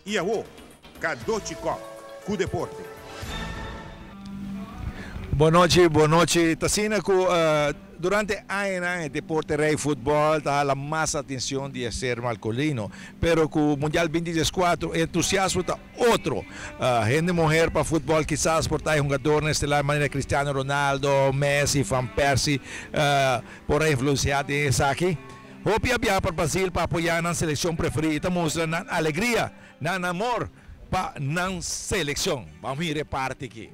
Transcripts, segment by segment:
E a Kadochikov, com deporte. Boa noite. Tassina, durante años deporte rey fútbol da la más atención de ser masculino, pero con el Mundial 2024 el entusiasmo está otro. Gente mujer para fútbol quizás por estar jugadores de la manera Cristiano Ronaldo, Messi, Van Persie, por influenciar de esa aquí. Hopia viajar para Brasil para apoyar a la selección preferida, mostrar alegría, amor para la selección. Vamos a ir parte aquí.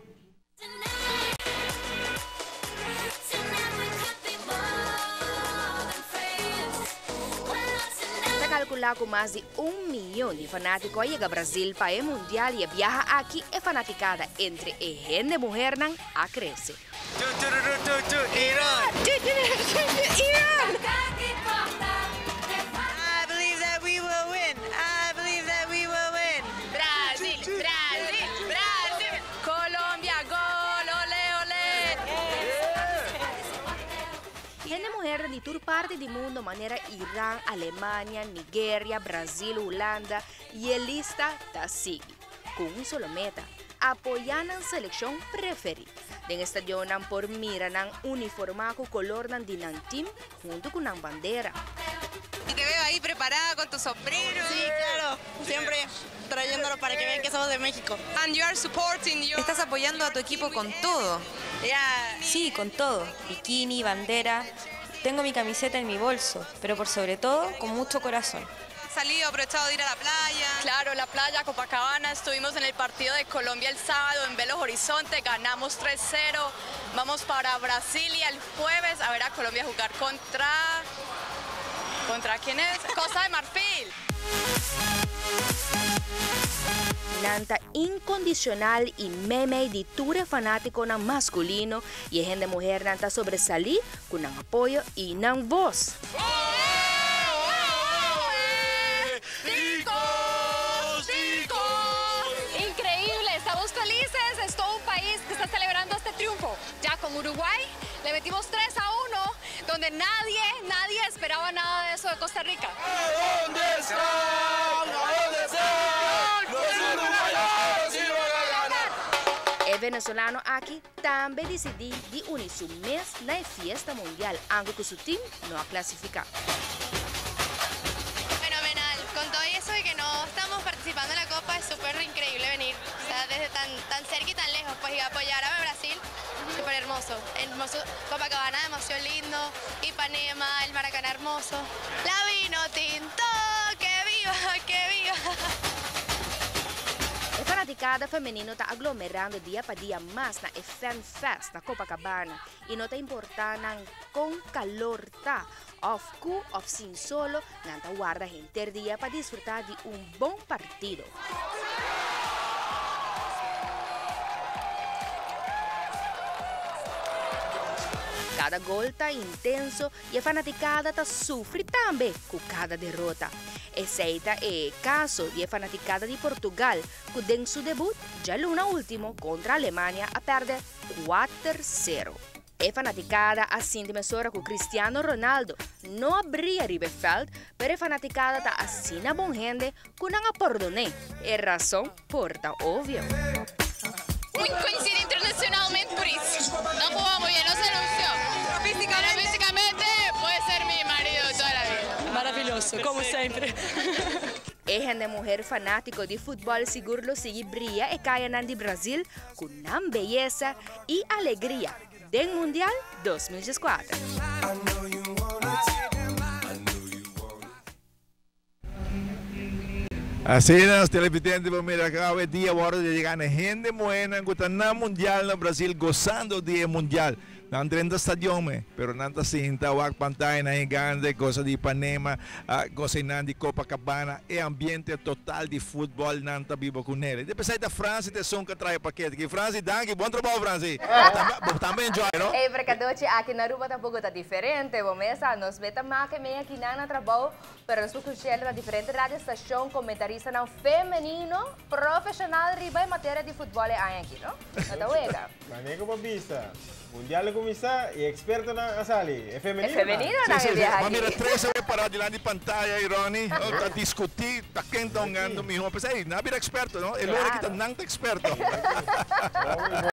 Calcular com mais de 1 milhão de fanáticos chega a Brasil para o Mundial e viaja aqui é fanaticada entre a gente mulher não a cresce. Iran! I believe that we will win! I believe that we will win! Brasil! Colômbia, gol! Ole! Gente mulher de toda parte do mundo, maneira Irã, Alemanha, Nigéria, Brasil, Holanda e a lista está sigue. Com solo meta, apoiar a seleção preferida. Den estadio nan por mira nan uniformado con color nan di nan team junto con nan bandera. Y te veo ahí preparada con tu sombrero. Sí, claro, siempre trayéndolo para que vean que somos de México. And you are supporting your... Estás apoyando a tu equipo con todo. Sí, con todo. Bikini, bandera. Tengo mi camiseta en mi bolso, pero por sobre todo, con mucho corazón. Salido, aprovechado de ir a la playa. Claro, la playa, Copacabana, estuvimos en el partido de Colombia el sábado en Belo Horizonte, ganamos 3-0, vamos para Brasil y el jueves a ver a Colombia jugar ¿contra quién es? Costa de Marfil. Nanta incondicional y meme de ture fanático nan masculino y a gente mujer nanta sobresalir con nan apoyo y nan voz. Increíble, estamos felices, es todo un país que está celebrando este triunfo. Ya con Uruguay le metimos 3-1, donde nadie esperaba nada de eso de Costa Rica. ¿A dónde están? ¿A dónde están? Los uruguayos iban a ganar. El venezolano aquí también decidió de unir su mes na fiesta mundial, aunque su team no ha clasificado. Fenomenal, con todo eso de que no estamos participando en la Copa es súper increíble venir, o sea, desde tan cerca y tan lejos, pues y apoyar a Brasil, súper hermoso, Copacabana demasiado lindo, Ipanema, el Maracaná hermoso, la vino tinto, que viva, que viva. A fanaticada femenino está aglomerando dia para dia mais na Fan Fest na Copacabana e não está importando com calor tá off cu off sin solo nanta guarda gente dia para disfrutar de bom partido. Cada gol está intenso e a fanaticada está sofre também com cada derrota. Esse é o caso de fanaticada de Portugal, que em seu debut, já luna último contra a Alemanha, a perder 4-0. A fanaticada assim de mesura com Cristiano Ronaldo não abria Riverfeld, pero a fanaticada está assim na bom gente que não a perdoné. É razão porta óbvio. Muy coincide internacionalmente por eso. No jugó muy bien, no se anunció. Físicamente puede ser mi marido de toda la vida. Maravilhoso, como sempre. A gente mulher fanático de futebol seguro lo sigue brilha e caia de Brasil com uma beleza e alegria do Mundial 2024. Así los televidentes, pues mira, cada día hora de llegar gente buena, que está en el Mundial en Brasil, gozando del Mundial. Não 30 estadios, pero nanta cinta, wak pantay na gigante, cosa de Ipanema, cosa de Copacabana, e ambiente total de futebol nanta vivo com ele. Depois sai da França e te som que traz paquete. Que França, danke, bom trabalho, França. Também enjoy, não? É, porque aqui na Aruba tampoco está diferente. Vamos a nos vemos mais que meia aqui na trabalho, pero nos escuchamos na diferente rádio estação, comentarista não feminino, profissional riba em matéria de futebol aqui, não? Não está buena. Maneco Babisa. Mundial kumisa e experto na asali. É feminino. É feminino na Mas mira, 3 horas parado diante de pantalla, Ronnie, tá discutir, tá quentongando, mijo. Mas aí, não é experto, não? É hora que tá não experto.